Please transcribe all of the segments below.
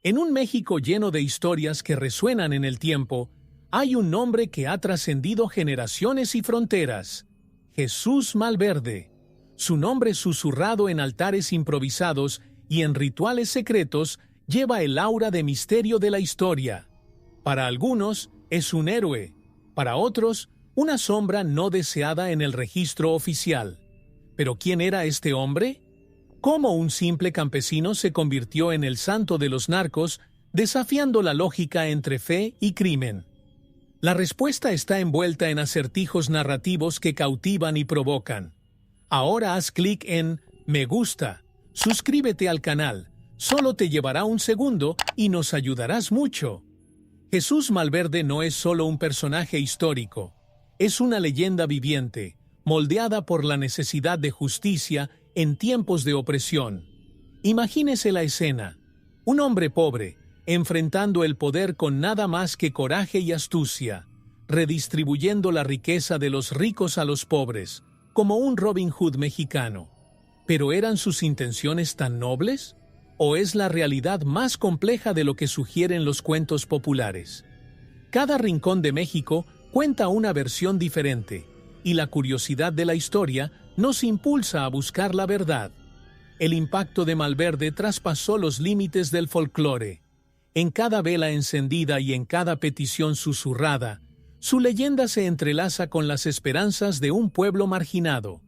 En un México lleno de historias que resuenan en el tiempo, hay un nombre que ha trascendido generaciones y fronteras: Jesús Malverde. Su nombre susurrado en altares improvisados y en rituales secretos lleva el aura de misterio de la historia. Para algunos es un héroe, para otros una sombra no deseada en el registro oficial. ¿Pero quién era este hombre? ¿Cómo un simple campesino se convirtió en el santo de los narcos, desafiando la lógica entre fe y crimen? La respuesta está envuelta en acertijos narrativos que cautivan y provocan. Ahora haz clic en Me gusta, suscríbete al canal, solo te llevará un segundo y nos ayudarás mucho. Jesús Malverde no es solo un personaje histórico, es una leyenda viviente, moldeada por la necesidad de justicia en tiempos de opresión. Imagínese la escena: un hombre pobre, enfrentando el poder con nada más que coraje y astucia, redistribuyendo la riqueza de los ricos a los pobres, como un Robin Hood mexicano. ¿Pero eran sus intenciones tan nobles? ¿O es la realidad más compleja de lo que sugieren los cuentos populares? Cada rincón de México cuenta una versión diferente, y la curiosidad de la historia nos impulsa a buscar la verdad. El impacto de Malverde traspasó los límites del folclore. En cada vela encendida y en cada petición susurrada, su leyenda se entrelaza con las esperanzas de un pueblo marginado.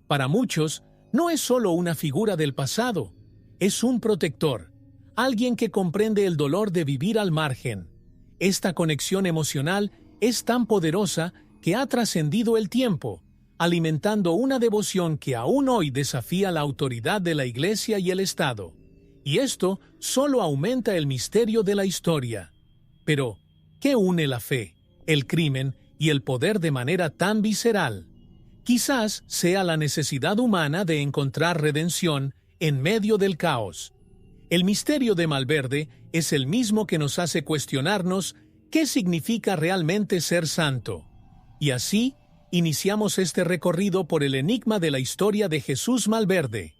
Para muchos, no es solo una figura del pasado, es un protector, alguien que comprende el dolor de vivir al margen. Esta conexión emocional es tan poderosa que ha trascendido el tiempo, alimentando una devoción que aún hoy desafía la autoridad de la Iglesia y el Estado. Y esto solo aumenta el misterio de la historia. Pero, ¿qué une la fe, el crimen y el poder de manera tan visceral? Quizás sea la necesidad humana de encontrar redención en medio del caos. El misterio de Malverde es el mismo que nos hace cuestionarnos qué significa realmente ser santo. Y así, iniciamos este recorrido por el enigma de la historia de Jesús Malverde.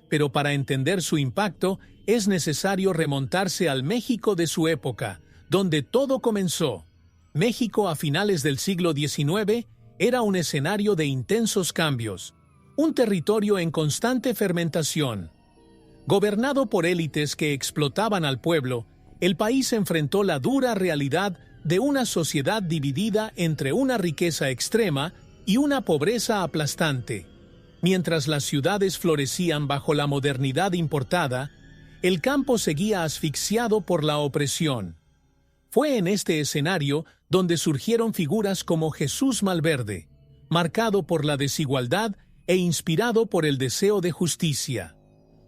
Pero para entender su impacto, es necesario remontarse al México de su época, donde todo comenzó. México a finales del siglo XIX era un escenario de intensos cambios, un territorio en constante fermentación. Gobernado por élites que explotaban al pueblo, el país enfrentó la dura realidad de una sociedad dividida entre una riqueza extrema y una pobreza aplastante. Mientras las ciudades florecían bajo la modernidad importada, el campo seguía asfixiado por la opresión. Fue en este escenario donde surgieron figuras como Jesús Malverde, marcado por la desigualdad e inspirado por el deseo de justicia.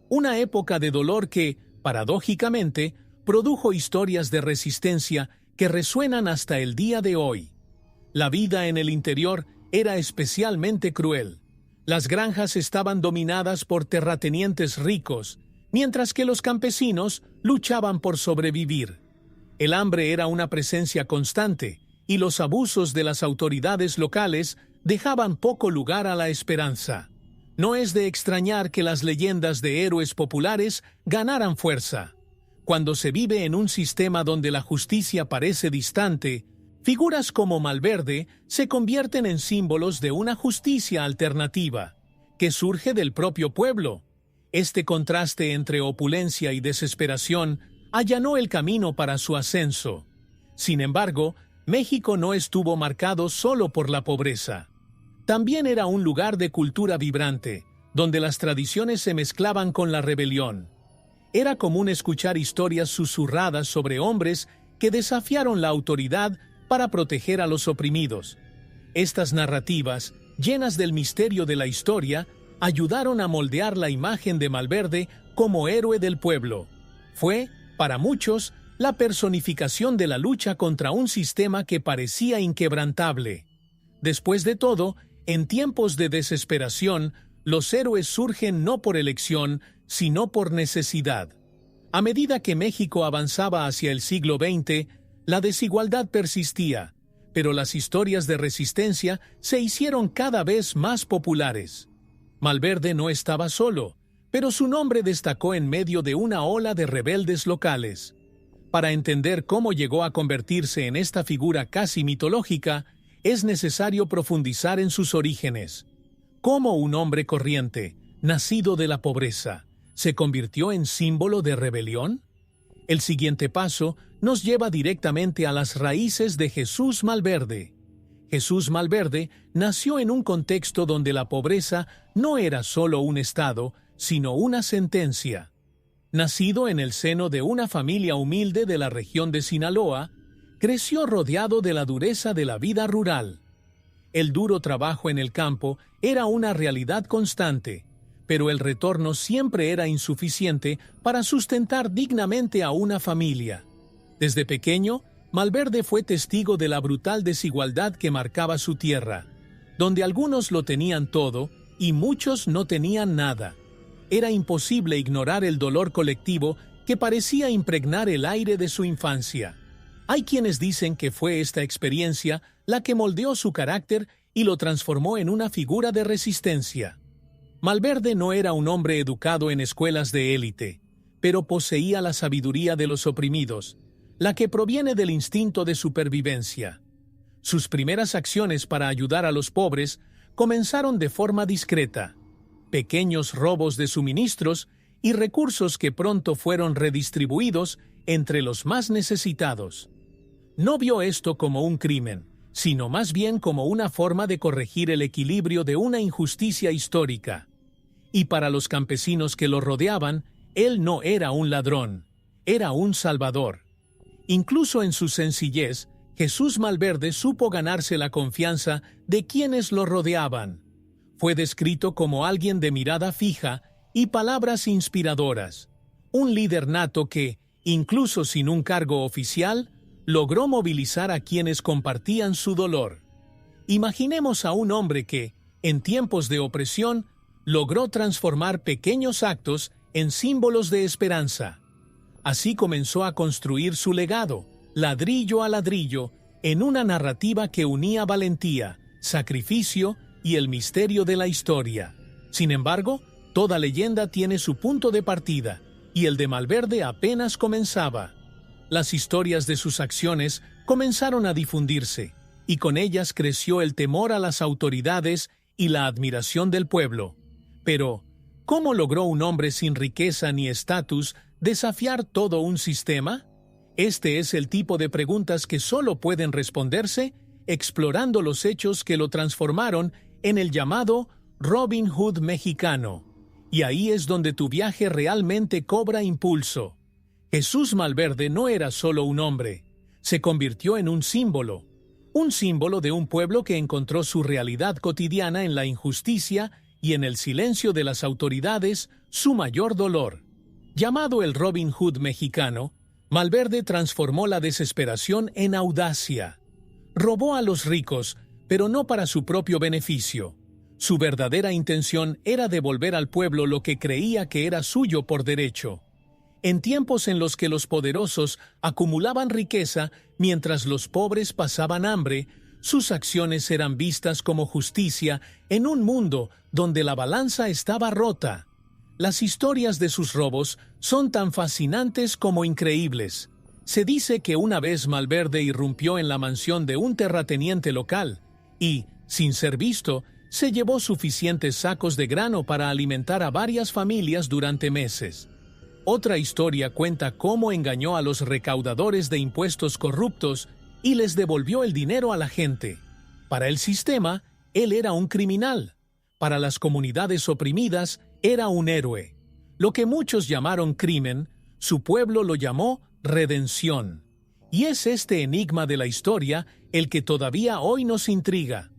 Una época de dolor que, paradójicamente, produjo historias de resistencia que resuenan hasta el día de hoy. La vida en el interior era especialmente cruel. Las granjas estaban dominadas por terratenientes ricos, mientras que los campesinos luchaban por sobrevivir. El hambre era una presencia constante, y los abusos de las autoridades locales dejaban poco lugar a la esperanza. No es de extrañar que las leyendas de héroes populares ganaran fuerza. Cuando se vive en un sistema donde la justicia parece distante, figuras como Malverde se convierten en símbolos de una justicia alternativa, que surge del propio pueblo. Este contraste entre opulencia y desesperación allanó el camino para su ascenso. Sin embargo, México no estuvo marcado solo por la pobreza. También era un lugar de cultura vibrante, donde las tradiciones se mezclaban con la rebelión. Era común escuchar historias susurradas sobre hombres que desafiaron la autoridad para proteger a los oprimidos. Estas narrativas, llenas del misterio de la historia, ayudaron a moldear la imagen de Malverde como héroe del pueblo. Fue, para muchos, la personificación de la lucha contra un sistema que parecía inquebrantable. Después de todo, en tiempos de desesperación, los héroes surgen no por elección, sino por necesidad. A medida que México avanzaba hacia el siglo XX, la desigualdad persistía, pero las historias de resistencia se hicieron cada vez más populares. Malverde no estaba solo, pero su nombre destacó en medio de una ola de rebeldes locales. Para entender cómo llegó a convertirse en esta figura casi mitológica, es necesario profundizar en sus orígenes. Cómo un hombre corriente, nacido de la pobreza, se convirtió en símbolo de rebelión. El siguiente paso nos lleva directamente a las raíces de Jesús Malverde. Jesús Malverde nació en un contexto donde la pobreza no era solo un estado, sino una sentencia. Nacido en el seno de una familia humilde de la región de Sinaloa, creció rodeado de la dureza de la vida rural. El duro trabajo en el campo era una realidad constante, pero el retorno siempre era insuficiente para sustentar dignamente a una familia. Desde pequeño, Malverde fue testigo de la brutal desigualdad que marcaba su tierra, donde algunos lo tenían todo y muchos no tenían nada. Era imposible ignorar el dolor colectivo que parecía impregnar el aire de su infancia. Hay quienes dicen que fue esta experiencia la que moldeó su carácter y lo transformó en una figura de resistencia. Malverde no era un hombre educado en escuelas de élite, pero poseía la sabiduría de los oprimidos, la que proviene del instinto de supervivencia. Sus primeras acciones para ayudar a los pobres comenzaron de forma discreta. Pequeños robos de suministros y recursos que pronto fueron redistribuidos entre los más necesitados. No vio esto como un crimen, sino más bien como una forma de corregir el equilibrio de una injusticia histórica. Y para los campesinos que lo rodeaban, él no era un ladrón, era un salvador. Incluso en su sencillez, Jesús Malverde supo ganarse la confianza de quienes lo rodeaban. Fue descrito como alguien de mirada fija y palabras inspiradoras, un líder nato que, incluso sin un cargo oficial, logró movilizar a quienes compartían su dolor. Imaginemos a un hombre que, en tiempos de opresión, logró transformar pequeños actos en símbolos de esperanza. Así comenzó a construir su legado, ladrillo a ladrillo, en una narrativa que unía valentía, sacrificio y el misterio de la historia. Sin embargo, toda leyenda tiene su punto de partida, y el de Malverde apenas comenzaba. Las historias de sus acciones comenzaron a difundirse, y con ellas creció el temor a las autoridades y la admiración del pueblo. Pero, ¿cómo logró un hombre sin riqueza ni estatus desafiar todo un sistema? Este es el tipo de preguntas que solo pueden responderse explorando los hechos que lo transformaron en el llamado Robin Hood mexicano. Y ahí es donde tu viaje realmente cobra impulso. Jesús Malverde no era solo un hombre, se convirtió en un símbolo de un pueblo que encontró su realidad cotidiana en la injusticia y en el silencio de las autoridades, su mayor dolor. Llamado el Robin Hood mexicano, Malverde transformó la desesperación en audacia. Robó a los ricos, pero no para su propio beneficio. Su verdadera intención era devolver al pueblo lo que creía que era suyo por derecho. En tiempos en los que los poderosos acumulaban riqueza mientras los pobres pasaban hambre, sus acciones eran vistas como justicia en un mundo donde la balanza estaba rota. Las historias de sus robos son tan fascinantes como increíbles. Se dice que una vez Malverde irrumpió en la mansión de un terrateniente local y, sin ser visto, se llevó suficientes sacos de grano para alimentar a varias familias durante meses. Otra historia cuenta cómo engañó a los recaudadores de impuestos corruptos y les devolvió el dinero a la gente. Para el sistema, él era un criminal. Para las comunidades oprimidas, era un héroe. Lo que muchos llamaron crimen, su pueblo lo llamó redención. Y es este enigma de la historia el que todavía hoy nos intriga.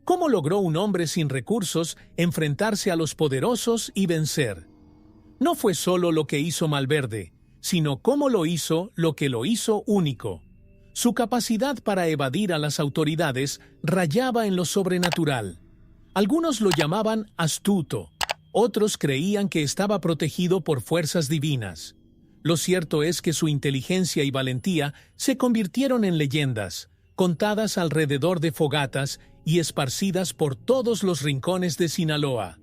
¿Cómo logró un hombre sin recursos enfrentarse a los poderosos y vencer? No fue solo lo que hizo Malverde, sino cómo lo hizo lo que lo hizo único. Su capacidad para evadir a las autoridades rayaba en lo sobrenatural. Algunos lo llamaban astuto, otros creían que estaba protegido por fuerzas divinas. Lo cierto es que su inteligencia y valentía se convirtieron en leyendas, contadas alrededor de fogatas y esparcidas por todos los rincones de Sinaloa.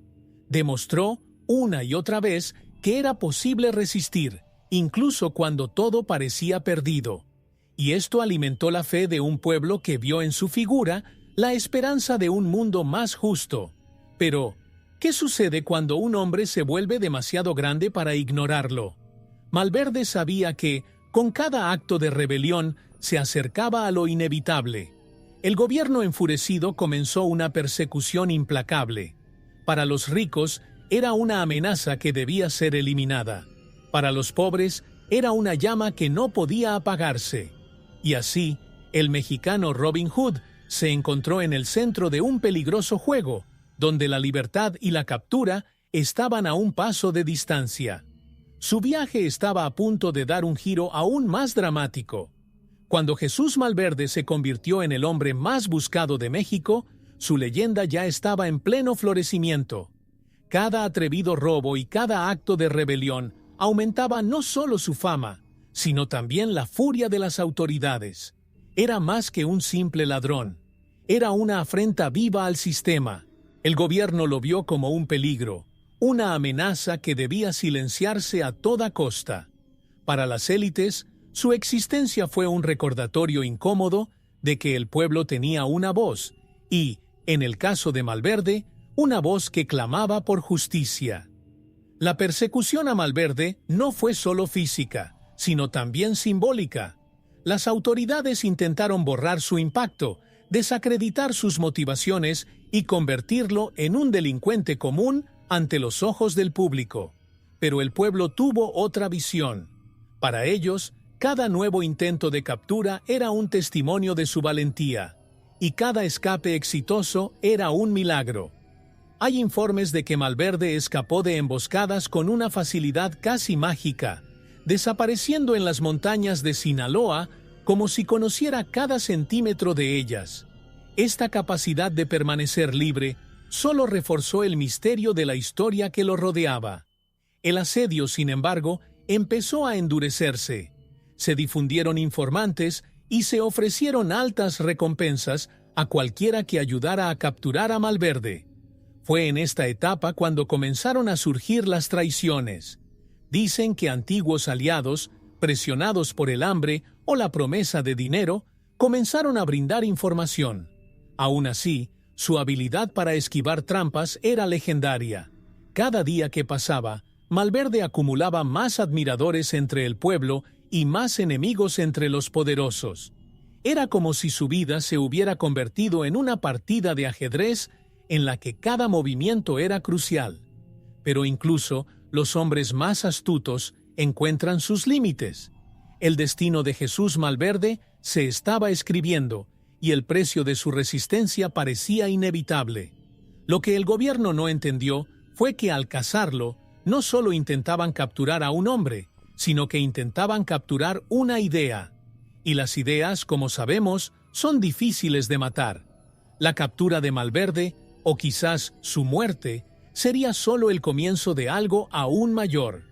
Demostró, una y otra vez, que era posible resistir, incluso cuando todo parecía perdido. Y esto alimentó la fe de un pueblo que vio en su figura la esperanza de un mundo más justo. Pero, ¿qué sucede cuando un hombre se vuelve demasiado grande para ignorarlo? Malverde sabía que, con cada acto de rebelión, se acercaba a lo inevitable. El gobierno enfurecido comenzó una persecución implacable. Para los ricos, era una amenaza que debía ser eliminada. Para los pobres, era una llama que no podía apagarse. Y así, el mexicano Robin Hood se encontró en el centro de un peligroso juego, donde la libertad y la captura estaban a un paso de distancia. Su viaje estaba a punto de dar un giro aún más dramático. Cuando Jesús Malverde se convirtió en el hombre más buscado de México, su leyenda ya estaba en pleno florecimiento. Cada atrevido robo y cada acto de rebelión aumentaba no solo su fama, sino también la furia de las autoridades. Era más que un simple ladrón. Era una afrenta viva al sistema. El gobierno lo vio como un peligro, una amenaza que debía silenciarse a toda costa. Para las élites, su existencia fue un recordatorio incómodo de que el pueblo tenía una voz y, en el caso de Malverde, una voz que clamaba por justicia. La persecución a Malverde no fue solo física, sino también simbólica. Las autoridades intentaron borrar su impacto, desacreditar sus motivaciones y convertirlo en un delincuente común ante los ojos del público. Pero el pueblo tuvo otra visión. Para ellos, cada nuevo intento de captura era un testimonio de su valentía, y cada escape exitoso era un milagro. Hay informes de que Malverde escapó de emboscadas con una facilidad casi mágica, desapareciendo en las montañas de Sinaloa como si conociera cada centímetro de ellas. Esta capacidad de permanecer libre solo reforzó el misterio de la historia que lo rodeaba. El asedio, sin embargo, empezó a endurecerse. Se difundieron informantes y se ofrecieron altas recompensas a cualquiera que ayudara a capturar a Malverde. Fue en esta etapa cuando comenzaron a surgir las traiciones. Dicen que antiguos aliados, presionados por el hambre o la promesa de dinero, comenzaron a brindar información. Aún así, su habilidad para esquivar trampas era legendaria. Cada día que pasaba, Malverde acumulaba más admiradores entre el pueblo y más enemigos entre los poderosos. Era como si su vida se hubiera convertido en una partida de ajedrez en la que cada movimiento era crucial. Pero incluso los hombres más astutos encuentran sus límites. El destino de Jesús Malverde se estaba escribiendo y el precio de su resistencia parecía inevitable. Lo que el gobierno no entendió fue que al cazarlo, no solo intentaban capturar a un hombre, sino que intentaban capturar una idea. Y las ideas, como sabemos, son difíciles de matar. La captura de Malverde, o quizás su muerte, sería solo el comienzo de algo aún mayor.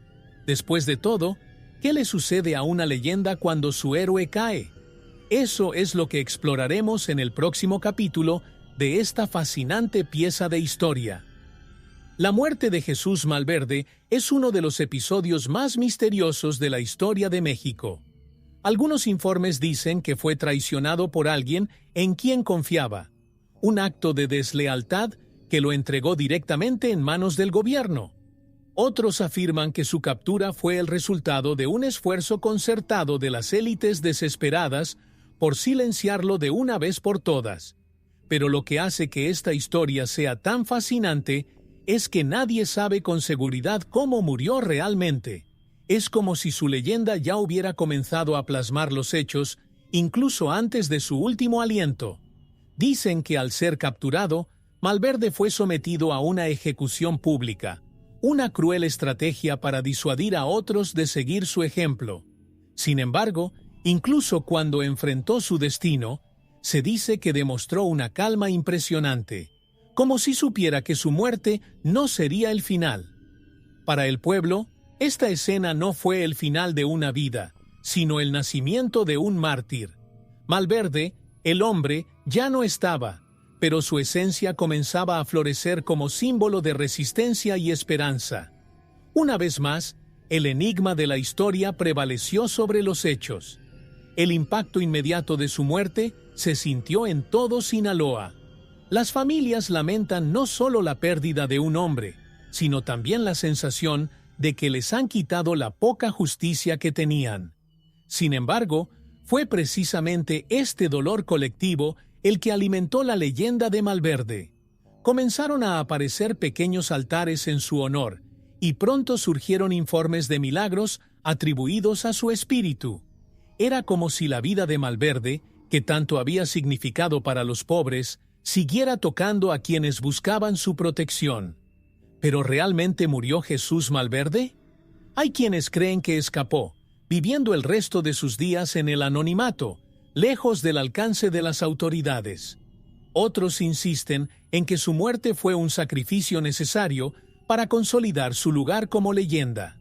Después de todo, ¿qué le sucede a una leyenda cuando su héroe cae? Eso es lo que exploraremos en el próximo capítulo de esta fascinante pieza de historia. La muerte de Jesús Malverde es uno de los episodios más misteriosos de la historia de México. Algunos informes dicen que fue traicionado por alguien en quien confiaba, un acto de deslealtad que lo entregó directamente en manos del gobierno. Otros afirman que su captura fue el resultado de un esfuerzo concertado de las élites desesperadas por silenciarlo de una vez por todas. Pero lo que hace que esta historia sea tan fascinante es que nadie sabe con seguridad cómo murió realmente. Es como si su leyenda ya hubiera comenzado a plasmar los hechos, incluso antes de su último aliento. Dicen que al ser capturado, Malverde fue sometido a una ejecución pública, una cruel estrategia para disuadir a otros de seguir su ejemplo. Sin embargo, incluso cuando enfrentó su destino, se dice que demostró una calma impresionante, como si supiera que su muerte no sería el final. Para el pueblo, esta escena no fue el final de una vida, sino el nacimiento de un mártir. Malverde, el hombre, ya no estaba, pero su esencia comenzaba a florecer como símbolo de resistencia y esperanza. Una vez más, El enigma de la historia prevaleció sobre los hechos. El impacto inmediato de su muerte se sintió en todo Sinaloa. Las familias lamentan no solo la pérdida de un hombre, sino también la sensación de que les han quitado la poca justicia que tenían. Sin embargo, fue precisamente este dolor colectivo el que alimentó la leyenda de Malverde. Comenzaron a aparecer pequeños altares en su honor, y pronto surgieron informes de milagros atribuidos a su espíritu. Era como si la vida de Malverde, que tanto había significado para los pobres, siguiera tocando a quienes buscaban su protección. ¿Pero realmente murió Jesús Malverde? Hay quienes creen que escapó, viviendo el resto de sus días en el anonimato, lejos del alcance de las autoridades. Otros insisten en que su muerte fue un sacrificio necesario para consolidar su lugar como leyenda.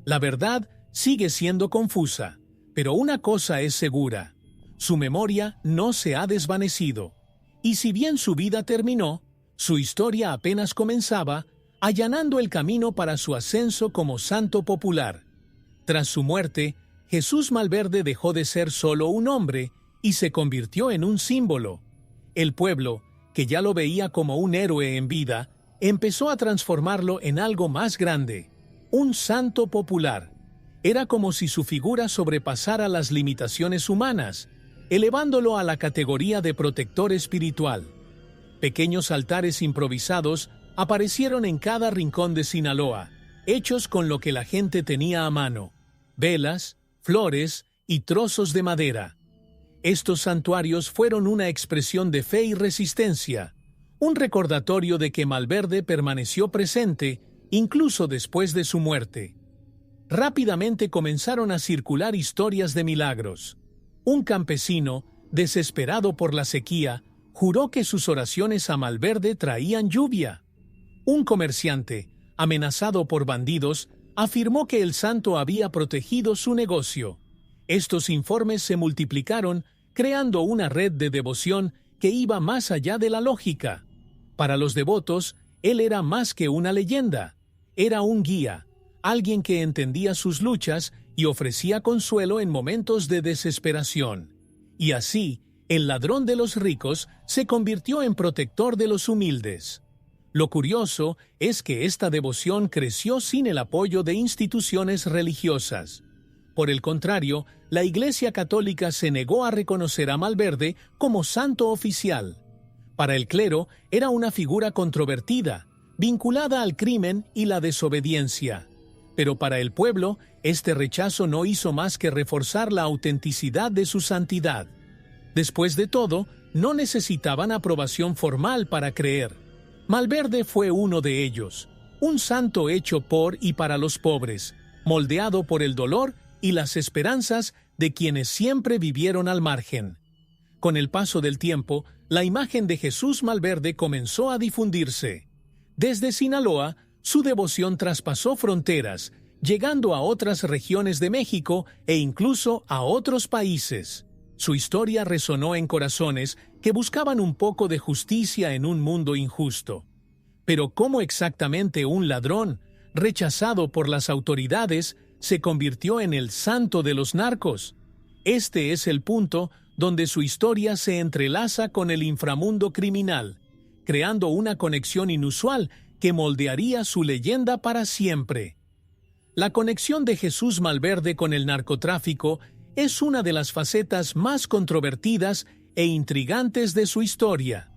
La verdad sigue siendo confusa, pero una cosa es segura: su memoria no se ha desvanecido. Y si bien su vida terminó, su historia apenas comenzaba, allanando el camino para su ascenso como santo popular. Tras su muerte, Jesús Malverde dejó de ser solo un hombre y se convirtió en un símbolo. El pueblo, que ya lo veía como un héroe en vida, empezó a transformarlo en algo más grande, un santo popular. Era como si su figura sobrepasara las limitaciones humanas, elevándolo a la categoría de protector espiritual. Pequeños altares improvisados aparecieron en cada rincón de Sinaloa, hechos con lo que la gente tenía a mano: velas, flores y trozos de madera. Estos santuarios fueron una expresión de fe y resistencia, un recordatorio de que Malverde permaneció presente incluso después de su muerte. Rápidamente comenzaron a circular historias de milagros. Un campesino, desesperado por la sequía, juró que sus oraciones a Malverde traían lluvia. Un comerciante, amenazado por bandidos, afirmó que el santo había protegido su negocio. Estos informes se multiplicaron, creando una red de devoción que iba más allá de la lógica. Para los devotos, él era más que una leyenda. Era un guía, alguien que entendía sus luchas y ofrecía consuelo en momentos de desesperación. Y así, el ladrón de los ricos se convirtió en protector de los humildes. Lo curioso es que esta devoción creció sin el apoyo de instituciones religiosas. Por el contrario, la Iglesia Católica se negó a reconocer a Malverde como santo oficial. Para el clero, era una figura controvertida, vinculada al crimen y la desobediencia. Pero para el pueblo, este rechazo no hizo más que reforzar la autenticidad de su santidad. Después de todo, no necesitaban aprobación formal para creer. Malverde fue uno de ellos, un santo hecho por y para los pobres, moldeado por el dolor y las esperanzas de quienes siempre vivieron al margen. Con el paso del tiempo, la imagen de Jesús Malverde comenzó a difundirse. Desde Sinaloa, su devoción traspasó fronteras, llegando a otras regiones de México e incluso a otros países. Su historia resonó en corazones que buscaban un poco de justicia en un mundo injusto. Pero ¿cómo exactamente un ladrón, rechazado por las autoridades, se convirtió en el santo de los narcos? Este es el punto donde su historia se entrelaza con el inframundo criminal, creando una conexión inusual que moldearía su leyenda para siempre. La conexión de Jesús Malverde con el narcotráfico es una de las facetas más controvertidas e intrigantes de su historia.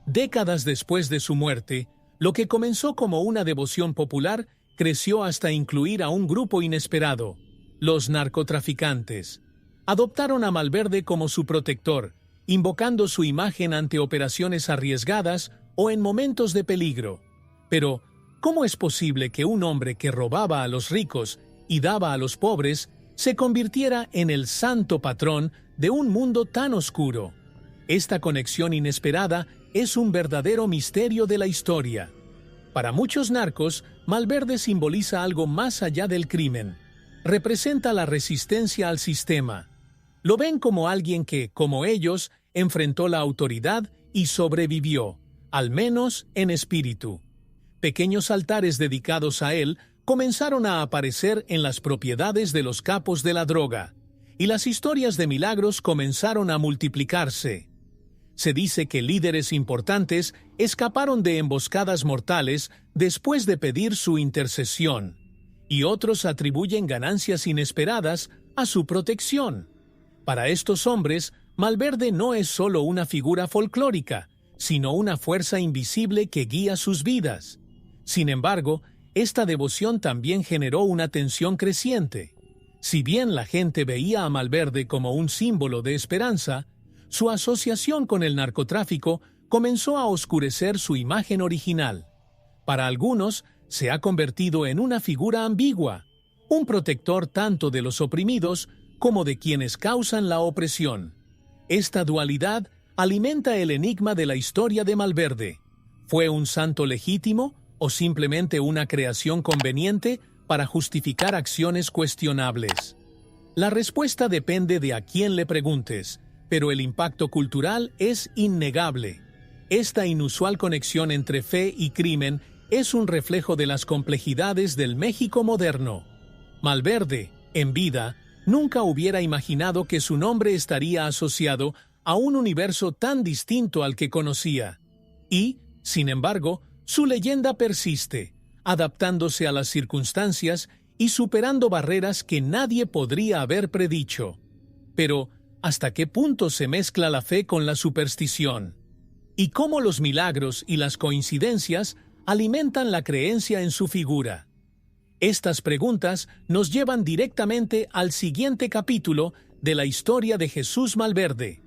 Décadas después de su muerte, lo que comenzó como una devoción popular creció hasta incluir a un grupo inesperado: los narcotraficantes. Adoptaron a Malverde como su protector, invocando su imagen ante operaciones arriesgadas o en momentos de peligro. Pero, ¿cómo es posible que un hombre que robaba a los ricos y daba a los pobres se convirtiera en el santo patrón de un mundo tan oscuro? Esta conexión inesperada es un verdadero misterio de la historia. Para muchos narcos, Malverde simboliza algo más allá del crimen. Representa la resistencia al sistema. Lo ven como alguien que, como ellos, enfrentó la autoridad y sobrevivió, al menos en espíritu. Pequeños altares dedicados a él comenzaron a aparecer en las propiedades de los capos de la droga, y las historias de milagros comenzaron a multiplicarse. Se dice que líderes importantes escaparon de emboscadas mortales después de pedir su intercesión, y otros atribuyen ganancias inesperadas a su protección. Para estos hombres, Malverde no es solo una figura folclórica, sino una fuerza invisible que guía sus vidas. Sin embargo, esta devoción también generó una tensión creciente. Si bien la gente veía a Malverde como un símbolo de esperanza, su asociación con el narcotráfico comenzó a oscurecer su imagen original. Para algunos, se ha convertido en una figura ambigua, un protector tanto de los oprimidos como de quienes causan la opresión. Esta dualidad alimenta el enigma de la historia de Malverde. ¿Fue un santo legítimo o simplemente una creación conveniente para justificar acciones cuestionables? La respuesta depende de a quién le preguntes, pero el impacto cultural es innegable. Esta inusual conexión entre fe y crimen es un reflejo de las complejidades del México moderno. Malverde, en vida, nunca hubiera imaginado que su nombre estaría asociado a un universo tan distinto al que conocía. Y, sin embargo, su leyenda persiste, adaptándose a las circunstancias y superando barreras que nadie podría haber predicho. Pero, ¿hasta qué punto se mezcla la fe con la superstición? ¿Y cómo los milagros y las coincidencias alimentan la creencia en su figura? Estas preguntas nos llevan directamente al siguiente capítulo de la historia de Jesús Malverde.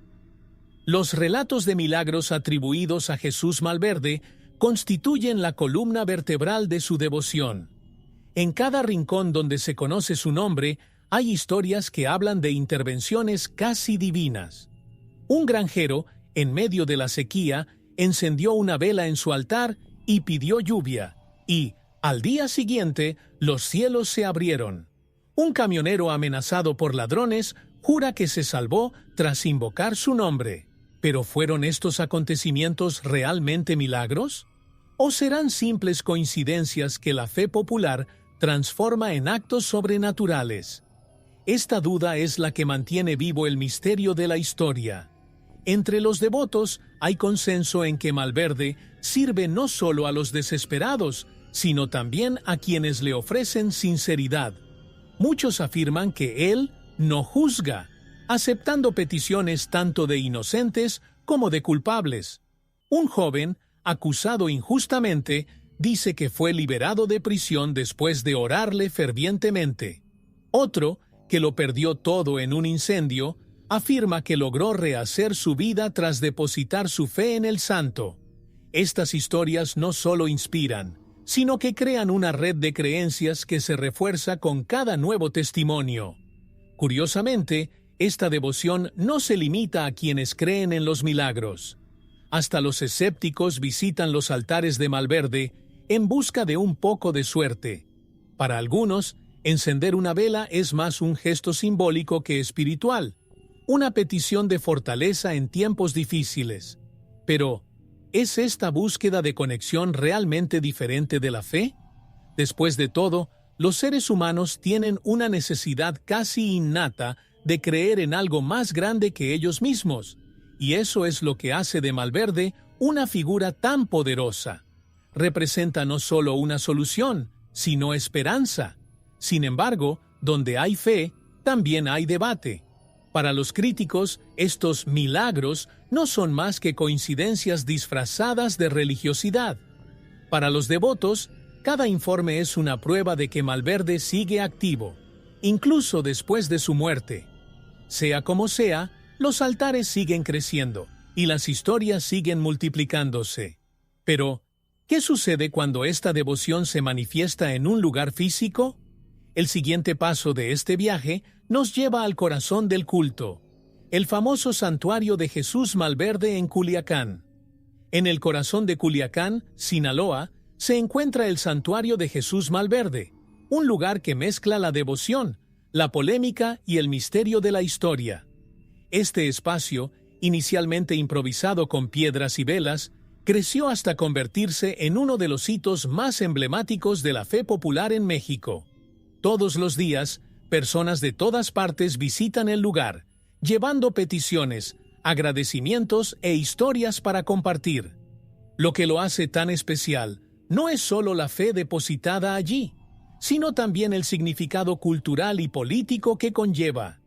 Los relatos de milagros atribuidos a Jesús Malverde constituyen la columna vertebral de su devoción. En cada rincón donde se conoce su nombre, hay historias que hablan de intervenciones casi divinas. Un granjero, en medio de la sequía, encendió una vela en su altar y pidió lluvia, y, al día siguiente, los cielos se abrieron. Un camionero amenazado por ladrones jura que se salvó tras invocar su nombre. ¿Pero fueron estos acontecimientos realmente milagros? ¿O serán simples coincidencias que la fe popular transforma en actos sobrenaturales? Esta duda es la que mantiene vivo el misterio de la historia. Entre los devotos hay consenso en que Malverde sirve no solo a los desesperados, sino también a quienes le ofrecen sinceridad. Muchos afirman que él no juzga, aceptando peticiones tanto de inocentes como de culpables. Un joven, acusado injustamente, dice que fue liberado de prisión después de orarle fervientemente. Otro, que lo perdió todo en un incendio, afirma que logró rehacer su vida tras depositar su fe en el santo. Estas historias no solo inspiran, sino que crean una red de creencias que se refuerza con cada nuevo testimonio. Curiosamente, esta devoción no se limita a quienes creen en los milagros. Hasta los escépticos visitan los altares de Malverde en busca de un poco de suerte. Para algunos, encender una vela es más un gesto simbólico que espiritual, una petición de fortaleza en tiempos difíciles. Pero, ¿es esta búsqueda de conexión realmente diferente de la fe? Después de todo, los seres humanos tienen una necesidad casi innata de creer en algo más grande que ellos mismos, y eso es lo que hace de Malverde una figura tan poderosa. Representa no solo una solución, sino esperanza. Sin embargo, donde hay fe, también hay debate. Para los críticos, estos milagros no son más que coincidencias disfrazadas de religiosidad. Para los devotos, cada informe es una prueba de que Malverde sigue activo, incluso después de su muerte. Sea como sea, los altares siguen creciendo y las historias siguen multiplicándose. Pero, ¿qué sucede cuando esta devoción se manifiesta en un lugar físico? El siguiente paso de este viaje nos lleva al corazón del culto, el famoso santuario de Jesús Malverde en Culiacán. En el corazón de Culiacán, Sinaloa, se encuentra el santuario de Jesús Malverde, un lugar que mezcla la devoción, la polémica y el misterio de la historia. Este espacio, inicialmente improvisado con piedras y velas, creció hasta convertirse en uno de los hitos más emblemáticos de la fe popular en México. Todos los días, personas de todas partes visitan el lugar, llevando peticiones, agradecimientos e historias para compartir. Lo que lo hace tan especial no es solo la fe depositada allí, sino también el significado cultural y político que conlleva.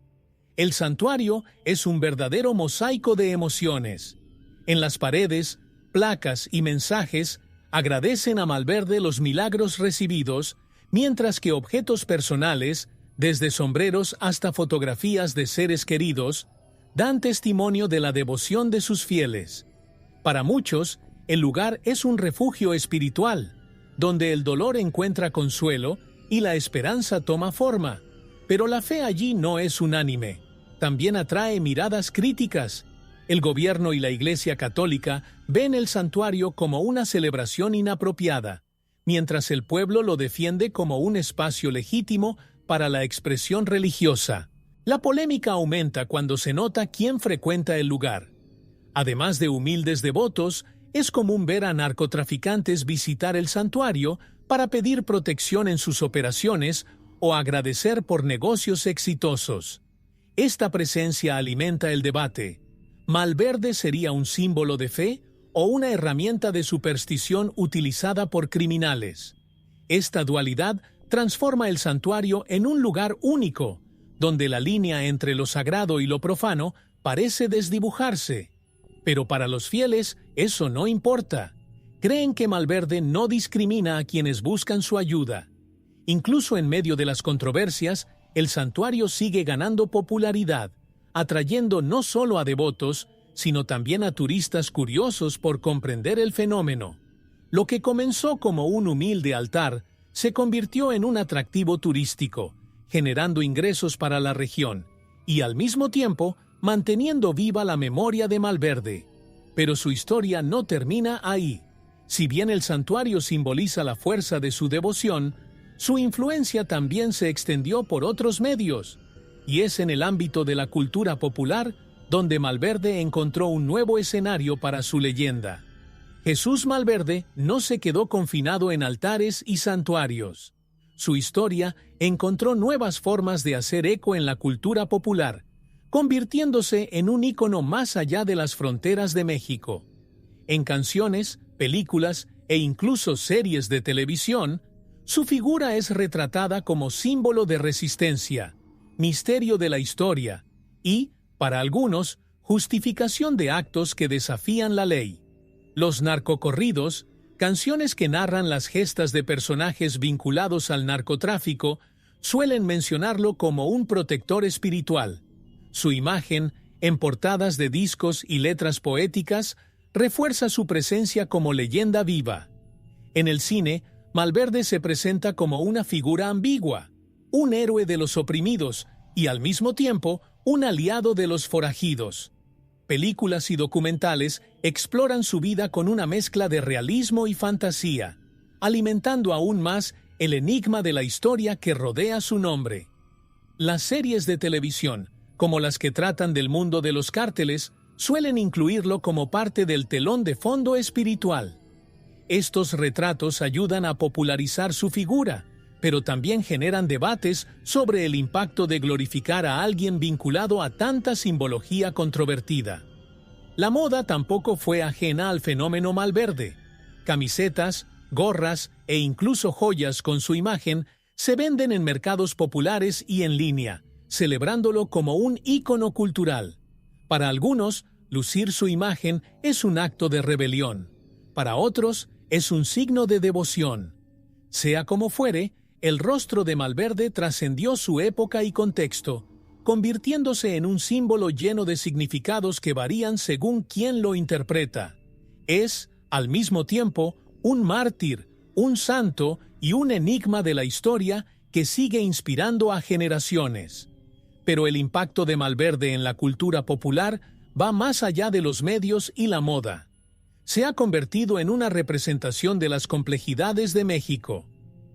El santuario es un verdadero mosaico de emociones. En las paredes, placas y mensajes agradecen a Malverde los milagros recibidos, mientras que objetos personales, desde sombreros hasta fotografías de seres queridos, dan testimonio de la devoción de sus fieles. Para muchos, el lugar es un refugio espiritual, donde el dolor encuentra consuelo y la esperanza toma forma. Pero la fe allí no es unánime. También atrae miradas críticas. El gobierno y la Iglesia Católica ven el santuario como una celebración inapropiada, mientras el pueblo lo defiende como un espacio legítimo para la expresión religiosa. La polémica aumenta cuando se nota quién frecuenta el lugar. Además de humildes devotos, es común ver a narcotraficantes visitar el santuario para pedir protección en sus operaciones o agradecer por negocios exitosos. Esta presencia alimenta el debate. ¿Malverde sería un símbolo de fe o una herramienta de superstición utilizada por criminales? Esta dualidad transforma el santuario en un lugar único, donde la línea entre lo sagrado y lo profano parece desdibujarse. Pero para los fieles eso no importa. Creen que Malverde no discrimina a quienes buscan su ayuda. Incluso en medio de las controversias, el santuario sigue ganando popularidad, atrayendo no solo a devotos, sino también a turistas curiosos por comprender el fenómeno. Lo que comenzó como un humilde altar se convirtió en un atractivo turístico, generando ingresos para la región y al mismo tiempo manteniendo viva la memoria de Malverde. Pero su historia no termina ahí. Si bien el santuario simboliza la fuerza de su devoción, su influencia también se extendió por otros medios, y es en el ámbito de la cultura popular donde Malverde encontró un nuevo escenario para su leyenda. Jesús Malverde no se quedó confinado en altares y santuarios. Su historia encontró nuevas formas de hacer eco en la cultura popular, convirtiéndose en un ícono más allá de las fronteras de México. En canciones, películas e incluso series de televisión, su figura es retratada como símbolo de resistencia, misterio de la historia y, para algunos, justificación de actos que desafían la ley. Los narcocorridos, canciones que narran las gestas de personajes vinculados al narcotráfico, suelen mencionarlo como un protector espiritual. Su imagen, en portadas de discos y letras poéticas, refuerza su presencia como leyenda viva. En el cine, Malverde se presenta como una figura ambigua, un héroe de los oprimidos y al mismo tiempo un aliado de los forajidos. Películas y documentales exploran su vida con una mezcla de realismo y fantasía, alimentando aún más el enigma de la historia que rodea su nombre. Las series de televisión, como las que tratan del mundo de los cárteles, suelen incluirlo como parte del telón de fondo espiritual. Estos retratos ayudan a popularizar su figura, pero también generan debates sobre el impacto de glorificar a alguien vinculado a tanta simbología controvertida. La moda tampoco fue ajena al fenómeno Malverde. Camisetas, gorras e incluso joyas con su imagen se venden en mercados populares y en línea, celebrándolo como un ícono cultural. Para algunos, lucir su imagen es un acto de rebelión. Para otros, es un signo de devoción. Sea como fuere, el rostro de Malverde trascendió su época y contexto, convirtiéndose en un símbolo lleno de significados que varían según quién lo interpreta. Es, al mismo tiempo, un mártir, un santo y un enigma de la historia que sigue inspirando a generaciones. Pero el impacto de Malverde en la cultura popular va más allá de los medios y la moda. Se ha convertido en una representación de las complejidades de México,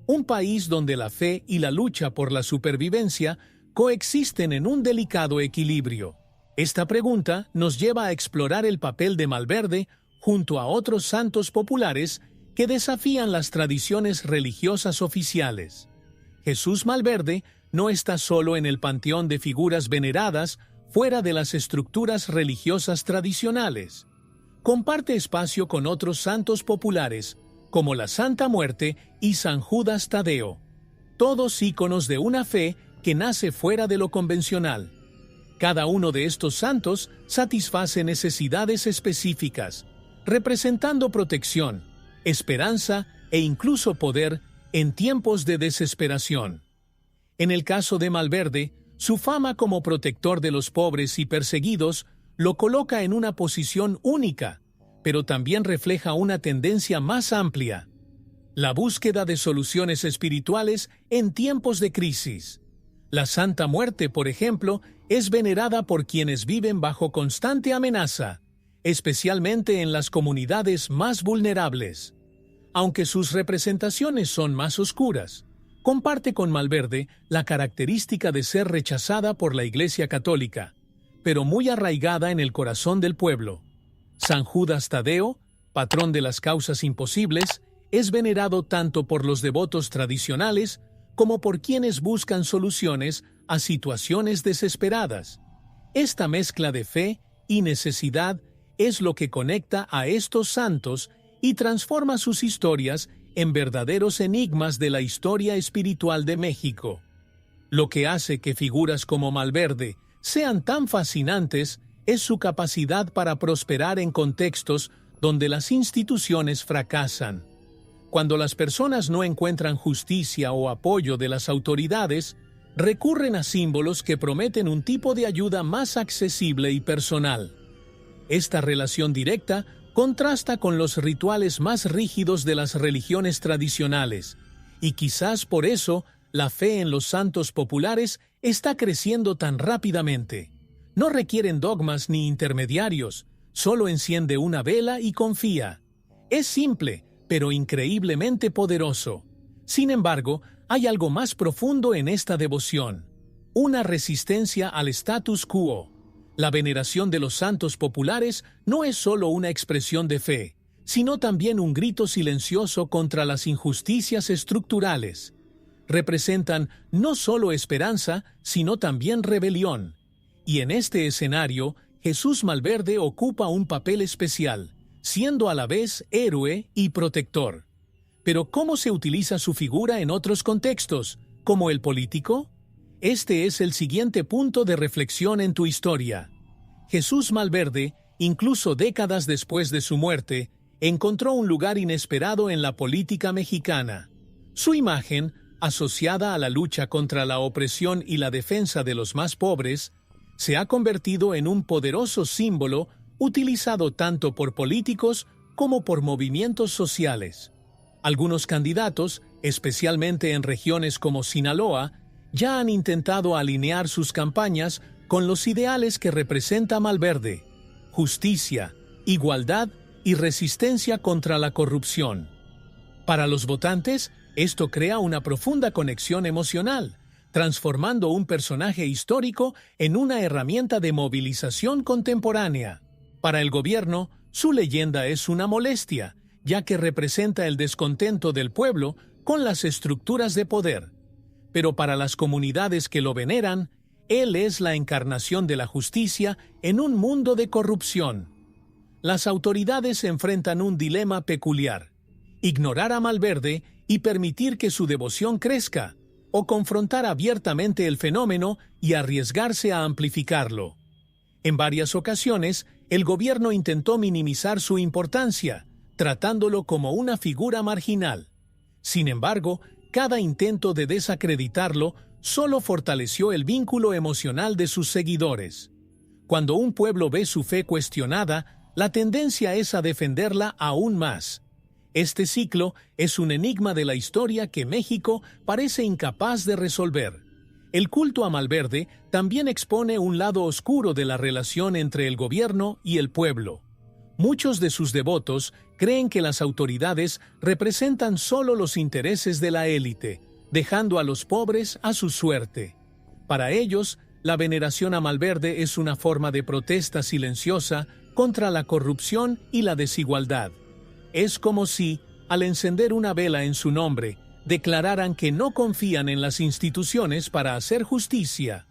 un país donde la fe y la lucha por la supervivencia coexisten en un delicado equilibrio. Esta pregunta nos lleva a explorar el papel de Malverde junto a otros santos populares que desafían las tradiciones religiosas oficiales. Jesús Malverde no está solo en el panteón de figuras veneradas fuera de las estructuras religiosas tradicionales. Comparte espacio con otros santos populares, como la Santa Muerte y San Judas Tadeo, todos íconos de una fe que nace fuera de lo convencional. Cada uno de estos santos satisface necesidades específicas, representando protección, esperanza e incluso poder en tiempos de desesperación. En el caso de Malverde, su fama como protector de los pobres y perseguidos lo coloca en una posición única, pero también refleja una tendencia más amplia: la búsqueda de soluciones espirituales en tiempos de crisis. La Santa Muerte, por ejemplo, es venerada por quienes viven bajo constante amenaza, especialmente en las comunidades más vulnerables. Aunque sus representaciones son más oscuras, comparte con Malverde la característica de ser rechazada por la Iglesia Católica, pero muy arraigada en el corazón del pueblo. San Judas Tadeo, patrón de las causas imposibles, es venerado tanto por los devotos tradicionales como por quienes buscan soluciones a situaciones desesperadas. Esta mezcla de fe y necesidad es lo que conecta a estos santos y transforma sus historias en verdaderos enigmas de la historia espiritual de México. Lo que hace que figuras como Malverde sean tan fascinantes es su capacidad para prosperar en contextos donde las instituciones fracasan. Cuando las personas no encuentran justicia o apoyo de las autoridades, recurren a símbolos que prometen un tipo de ayuda más accesible y personal. Esta relación directa contrasta con los rituales más rígidos de las religiones tradicionales, y quizás por eso la fe en los santos populares está creciendo tan rápidamente. No requieren dogmas ni intermediarios, solo enciende una vela y confía. Es simple, pero increíblemente poderoso. Sin embargo, hay algo más profundo en esta devoción: una resistencia al status quo. La veneración de los santos populares no es solo una expresión de fe, sino también un grito silencioso contra las injusticias estructurales. Representan no solo esperanza, sino también rebelión. Y en este escenario, Jesús Malverde ocupa un papel especial, siendo a la vez héroe y protector. Pero ¿cómo se utiliza su figura en otros contextos, como el político? Este es el siguiente punto de reflexión en tu historia. Jesús Malverde, incluso décadas después de su muerte, encontró un lugar inesperado en la política mexicana. Su imagen, asociada a la lucha contra la opresión y la defensa de los más pobres, se ha convertido en un poderoso símbolo utilizado tanto por políticos como por movimientos sociales. Algunos candidatos, especialmente en regiones como Sinaloa, ya han intentado alinear sus campañas con los ideales que representa Malverde: justicia, igualdad y resistencia contra la corrupción. Para los votantes, esto crea una profunda conexión emocional, transformando un personaje histórico en una herramienta de movilización contemporánea. Para el gobierno, su leyenda es una molestia, ya que representa el descontento del pueblo con las estructuras de poder. Pero para las comunidades que lo veneran, él es la encarnación de la justicia en un mundo de corrupción. Las autoridades enfrentan un dilema peculiar: ignorar a Malverde y permitir que su devoción crezca, o confrontar abiertamente el fenómeno y arriesgarse a amplificarlo. En varias ocasiones, el gobierno intentó minimizar su importancia, tratándolo como una figura marginal. Sin embargo, cada intento de desacreditarlo solo fortaleció el vínculo emocional de sus seguidores. Cuando un pueblo ve su fe cuestionada, la tendencia es a defenderla aún más. Este ciclo es un enigma de la historia que México parece incapaz de resolver. El culto a Malverde también expone un lado oscuro de la relación entre el gobierno y el pueblo. Muchos de sus devotos creen que las autoridades representan solo los intereses de la élite, dejando a los pobres a su suerte. Para ellos, la veneración a Malverde es una forma de protesta silenciosa contra la corrupción y la desigualdad. Es como si, al encender una vela en su nombre, declararan que no confían en las instituciones para hacer justicia.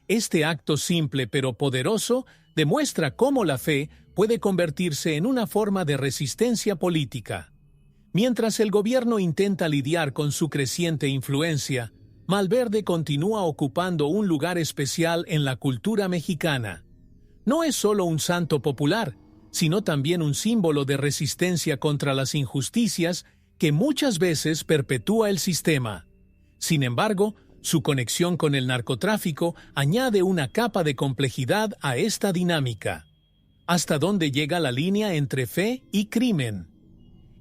Este acto simple pero poderoso demuestra cómo la fe puede convertirse en una forma de resistencia política. Mientras el gobierno intenta lidiar con su creciente influencia, Malverde continúa ocupando un lugar especial en la cultura mexicana. No es solo un santo popular, sino también un símbolo de resistencia contra las injusticias que muchas veces perpetúa el sistema. Sin embargo, su conexión con el narcotráfico añade una capa de complejidad a esta dinámica. ¿Hasta dónde llega la línea entre fe y crimen?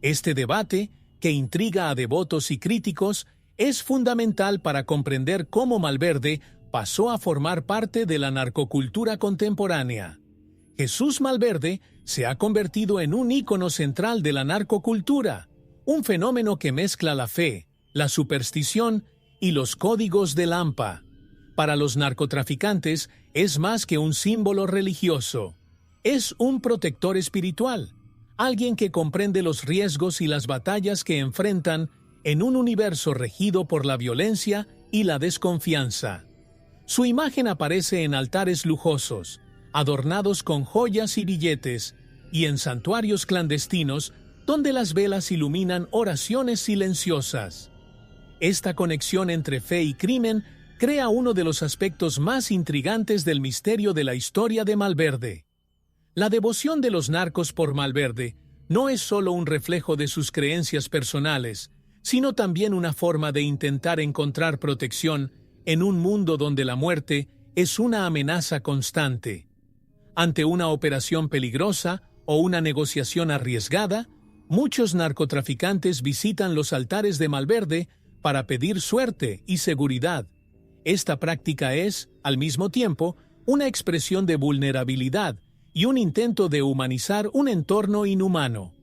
Este debate, que intriga a devotos y críticos, es fundamental para comprender cómo Malverde pasó a formar parte de la narcocultura contemporánea. Jesús Malverde se ha convertido en un ícono central de la narcocultura, un fenómeno que mezcla la fe, la superstición y los códigos del AMPA. Para los narcotraficantes es más que un símbolo religioso. Es un protector espiritual, alguien que comprende los riesgos y las batallas que enfrentan en un universo regido por la violencia y la desconfianza. Su imagen aparece en altares lujosos, adornados con joyas y billetes, y en santuarios clandestinos donde las velas iluminan oraciones silenciosas. Esta conexión entre fe y crimen crea uno de los aspectos más intrigantes del misterio de la historia de Malverde. La devoción de los narcos por Malverde no es solo un reflejo de sus creencias personales, sino también una forma de intentar encontrar protección en un mundo donde la muerte es una amenaza constante. Ante una operación peligrosa o una negociación arriesgada, muchos narcotraficantes visitan los altares de Malverde para pedir suerte y seguridad. Esta práctica es, al mismo tiempo, una expresión de vulnerabilidad y un intento de humanizar un entorno inhumano.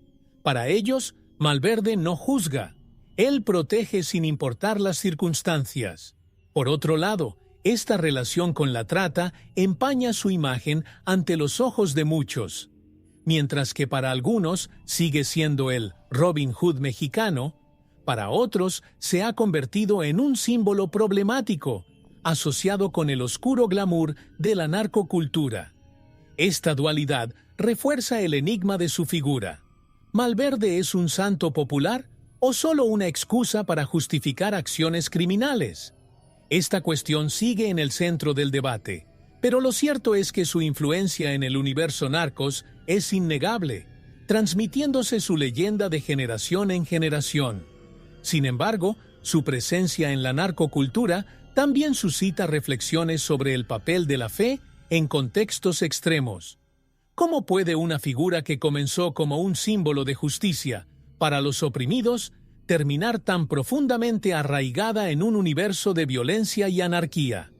Para ellos, Malverde no juzga. Él protege sin importar las circunstancias. Por otro lado, esta relación con la trata empaña su imagen ante los ojos de muchos. Mientras que para algunos sigue siendo el Robin Hood mexicano, para otros se ha convertido en un símbolo problemático, asociado con el oscuro glamour de la narcocultura. Esta dualidad refuerza el enigma de su figura. ¿Malverde es un santo popular o solo una excusa para justificar acciones criminales? Esta cuestión sigue en el centro del debate, pero lo cierto es que su influencia en el universo narcos es innegable, transmitiéndose su leyenda de generación en generación. Sin embargo, su presencia en la narcocultura también suscita reflexiones sobre el papel de la fe en contextos extremos. ¿Cómo puede una figura que comenzó como un símbolo de justicia para los oprimidos terminar tan profundamente arraigada en un universo de violencia y anarquía?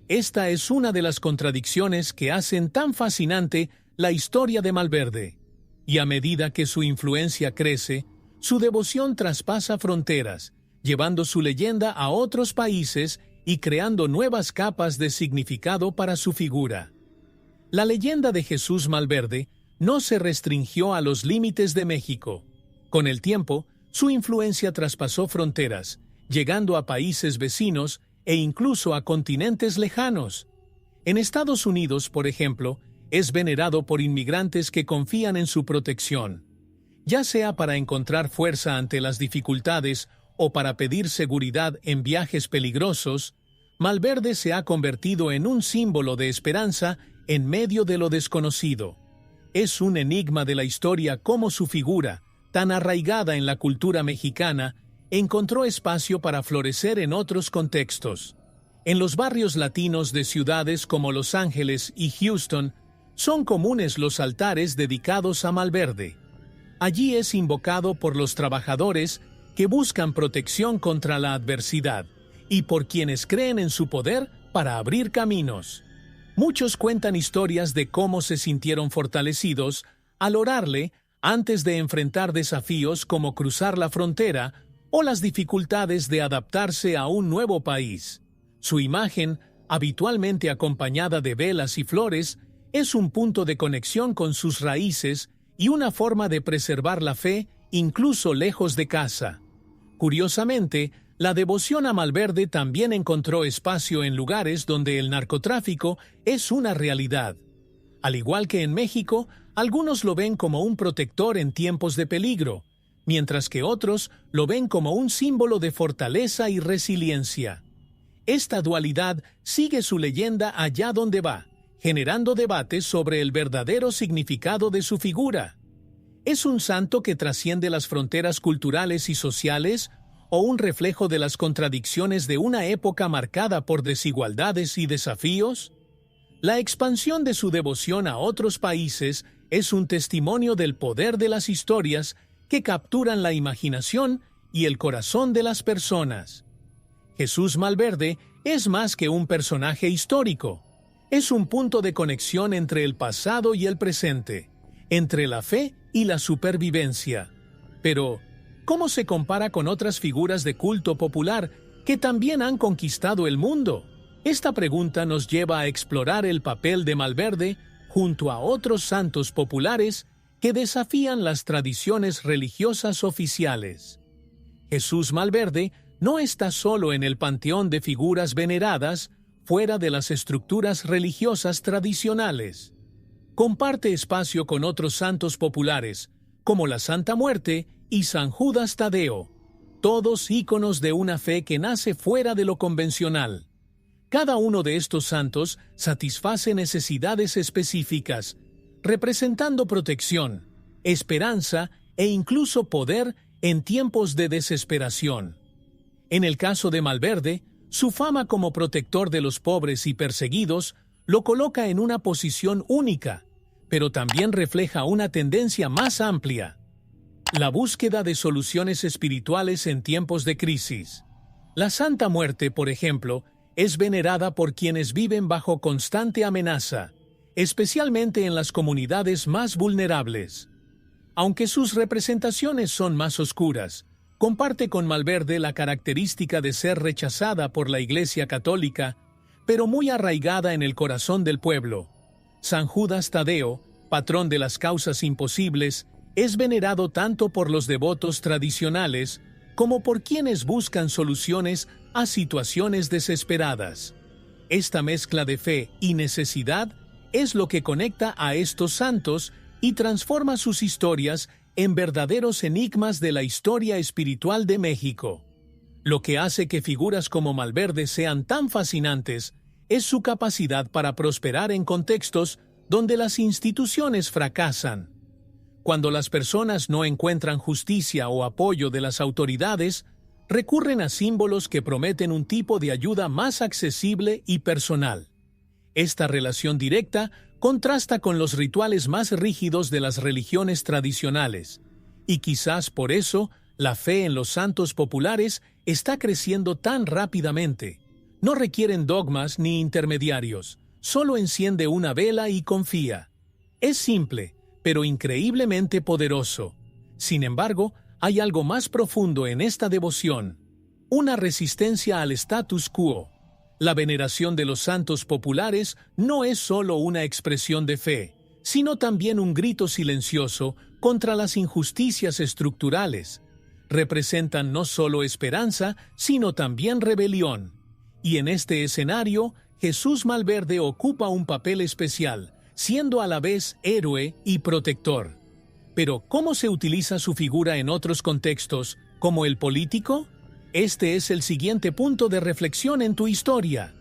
Esta es una de las contradicciones que hacen tan fascinante la historia de Malverde. Y a medida que su influencia crece, su devoción traspasa fronteras, llevando su leyenda a otros países y creando nuevas capas de significado para su figura. La leyenda de Jesús Malverde no se restringió a los límites de México. Con el tiempo, su influencia traspasó fronteras, llegando a países vecinos e incluso a continentes lejanos. En Estados Unidos, por ejemplo, es venerado por inmigrantes que confían en su protección. Ya sea para encontrar fuerza ante las dificultades o para pedir seguridad en viajes peligrosos, Malverde se ha convertido en un símbolo de esperanza en medio de lo desconocido. Es un enigma de la historia cómo su figura, tan arraigada en la cultura mexicana, encontró espacio para florecer en otros contextos. En los barrios latinos de ciudades como Los Ángeles y Houston, son comunes los altares dedicados a Malverde. Allí es invocado por los trabajadores que buscan protección contra la adversidad y por quienes creen en su poder para abrir caminos. Muchos cuentan historias de cómo se sintieron fortalecidos al orarle antes de enfrentar desafíos como cruzar la frontera o las dificultades de adaptarse a un nuevo país. Su imagen, habitualmente acompañada de velas y flores, es un punto de conexión con sus raíces y una forma de preservar la fe incluso lejos de casa. Curiosamente, la devoción a Malverde también encontró espacio en lugares donde el narcotráfico es una realidad. Al igual que en México, algunos lo ven como un protector en tiempos de peligro, mientras que otros lo ven como un símbolo de fortaleza y resiliencia. Esta dualidad sigue su leyenda allá donde va, generando debates sobre el verdadero significado de su figura. ¿Es un santo que trasciende las fronteras culturales y sociales o un reflejo de las contradicciones de una época marcada por desigualdades y desafíos? La expansión de su devoción a otros países es un testimonio del poder de las historias que capturan la imaginación y el corazón de las personas. Jesús Malverde es más que un personaje histórico. Es un punto de conexión entre el pasado y el presente, entre la fe y la supervivencia. Pero, ¿cómo se compara con otras figuras de culto popular que también han conquistado el mundo? Esta pregunta nos lleva a explorar el papel de Malverde junto a otros santos populares que desafían las tradiciones religiosas oficiales. Jesús Malverde no está solo en el panteón de figuras veneradas fuera de las estructuras religiosas tradicionales. Comparte espacio con otros santos populares, como la Santa Muerte y San Judas Tadeo, todos íconos de una fe que nace fuera de lo convencional. Cada uno de estos santos satisface necesidades específicas, representando protección, esperanza e incluso poder en tiempos de desesperación. En el caso de Malverde, su fama como protector de los pobres y perseguidos lo coloca en una posición única, pero también refleja una tendencia más amplia: la búsqueda de soluciones espirituales en tiempos de crisis. La Santa Muerte, por ejemplo, es venerada por quienes viven bajo constante amenaza, especialmente en las comunidades más vulnerables. Aunque sus representaciones son más oscuras, comparte con Malverde la característica de ser rechazada por la Iglesia Católica, pero muy arraigada en el corazón del pueblo. San Judas Tadeo, patrón de las causas imposibles, es venerado tanto por los devotos tradicionales como por quienes buscan soluciones a situaciones desesperadas. Esta mezcla de fe y necesidad es lo que conecta a estos santos y transforma sus historias en verdaderos enigmas de la historia espiritual de México. Lo que hace que figuras como Malverde sean tan fascinantes es su capacidad para prosperar en contextos donde las instituciones fracasan. Cuando las personas no encuentran justicia o apoyo de las autoridades, recurren a símbolos que prometen un tipo de ayuda más accesible y personal. Esta relación directa contrasta con los rituales más rígidos de las religiones tradicionales, y quizás por eso la fe en los santos populares está creciendo tan rápidamente. No requieren dogmas ni intermediarios, solo enciende una vela y confía. Es simple, pero increíblemente poderoso. Sin embargo, hay algo más profundo en esta devoción: una resistencia al status quo. La veneración de los santos populares no es solo una expresión de fe, sino también un grito silencioso contra las injusticias estructurales. Representan no solo esperanza, sino también rebelión. Y en este escenario, Jesús Malverde ocupa un papel especial, siendo a la vez héroe y protector. Pero, ¿cómo se utiliza su figura en otros contextos, como el político? Este es el siguiente punto de reflexión en tu historia.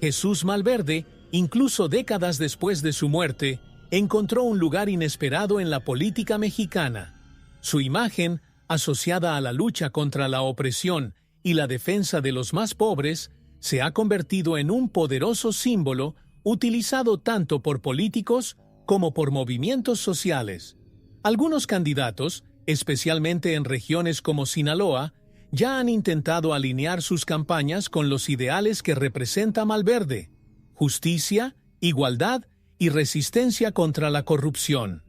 Jesús Malverde, incluso décadas después de su muerte, encontró un lugar inesperado en la política mexicana. Su imagen, asociada a la lucha contra la opresión y la defensa de los más pobres, se ha convertido en un poderoso símbolo utilizado tanto por políticos como por movimientos sociales. Algunos candidatos, especialmente en regiones como Sinaloa, ya han intentado alinear sus campañas con los ideales que representa Malverde: justicia, igualdad y resistencia contra la corrupción.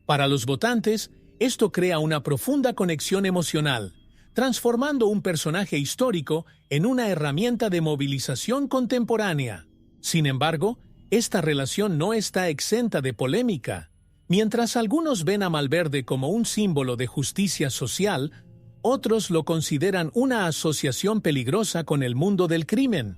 Para los votantes, esto crea una profunda conexión emocional, transformando un personaje histórico en una herramienta de movilización contemporánea. Sin embargo, esta relación no está exenta de polémica. Mientras algunos ven a Malverde como un símbolo de justicia social, otros lo consideran una asociación peligrosa con el mundo del crimen.